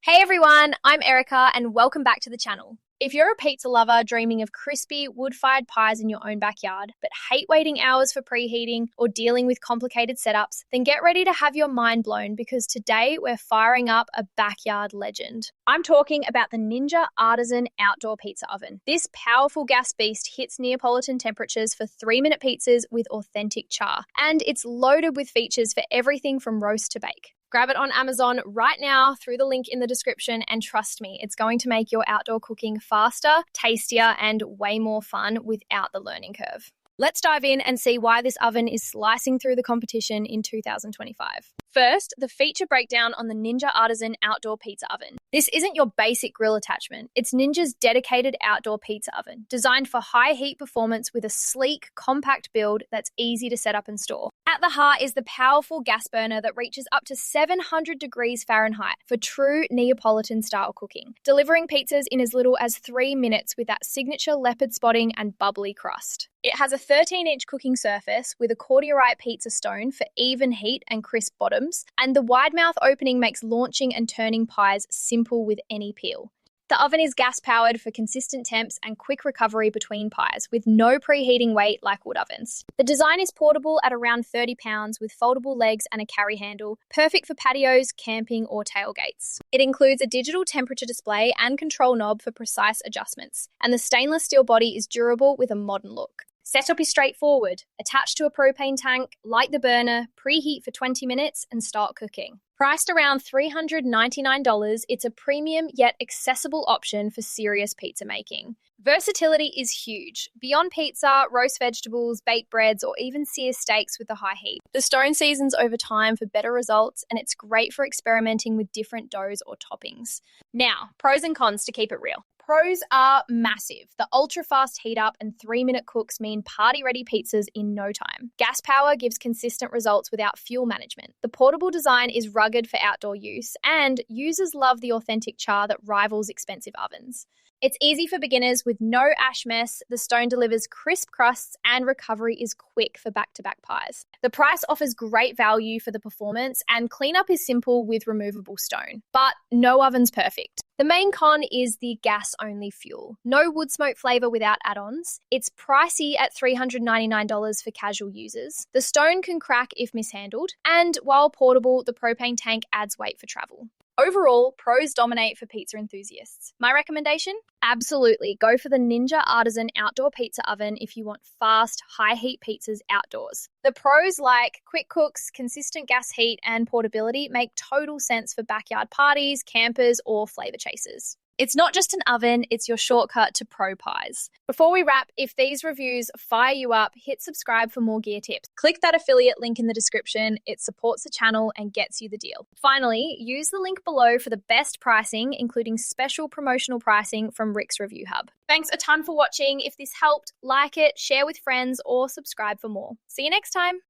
Hey everyone, I'm Erica and welcome back to the channel. If you're a pizza lover dreaming of crispy, wood-fired pies in your own backyard, but hate waiting hours for preheating or dealing with complicated setups, then get ready to have your mind blown because today we're firing up a backyard legend. I'm talking about the Ninja Artisan outdoor pizza oven. This powerful gas beast hits Neapolitan temperatures for 3-minute pizzas with authentic char, and it's loaded with features for everything from roast to bake. Grab it on Amazon right now through the link in the description, and trust me, it's going to make your outdoor cooking faster, tastier, and way more fun without the learning curve. Let's dive in and see why this oven is slicing through the competition in 2025. First, the feature breakdown on the Ninja Artisan outdoor pizza oven. This isn't your basic grill attachment. It's Ninja's dedicated outdoor pizza oven, designed for high heat performance with a sleek, compact build that's easy to set up and store. At the heart is the powerful gas burner that reaches up to 700 degrees Fahrenheit for true Neapolitan style cooking, delivering pizzas in as little as 3 minutes with that signature leopard spotting and bubbly crust. It has a 13-inch cooking surface with a cordierite pizza stone for even heat and crisp bottoms, and the wide mouth opening makes launching and turning pies simple with any peel. The oven is gas-powered for consistent temps and quick recovery between pies, with no preheating weight like wood ovens. The design is portable at around 30 pounds with foldable legs and a carry handle, perfect for patios, camping, or tailgates. It includes a digital temperature display and control knob for precise adjustments, and the stainless steel body is durable with a modern look. Setup is straightforward. Attach to a propane tank, light the burner, preheat for 20 minutes, and start cooking. Priced around $399, it's a premium yet accessible option for serious pizza making. Versatility is huge. Beyond pizza, roast vegetables, baked breads, or even sear steaks with the high heat. The stone seasons over time for better results, and it's great for experimenting with different doughs or toppings. Now, pros and cons to keep it real. Pros are massive. The ultra-fast heat up and 3-minute cooks mean party-ready pizzas in no time. Gas power gives consistent results without fuel management. The portable design is rugged for outdoor use, and users love the authentic char that rivals expensive ovens. It's easy for beginners with no ash mess, the stone delivers crisp crusts, and recovery is quick for back-to-back pies. The price offers great value for the performance, and cleanup is simple with removable stone. But no oven's perfect. The main con is the gas-only fuel. No wood smoke flavour without add-ons. It's pricey at $399 for casual users. The stone can crack if mishandled, and while portable, the propane tank adds weight for travel. Overall, pros dominate for pizza enthusiasts. My recommendation? Absolutely. Go for the Ninja Artisan outdoor pizza oven if you want fast, high-heat pizzas outdoors. The pros like quick cooks, consistent gas heat, and portability make total sense for backyard parties, campers, or flavor chasers. It's not just an oven, it's your shortcut to pro pies. Before we wrap, if these reviews fire you up, hit subscribe for more gear tips. Click that affiliate link in the description. It supports the channel and gets you the deal. Finally, use the link below for the best pricing, including special promotional pricing from Rick's Review Hub. Thanks a ton for watching. If this helped, like it, share with friends, or subscribe for more. See you next time.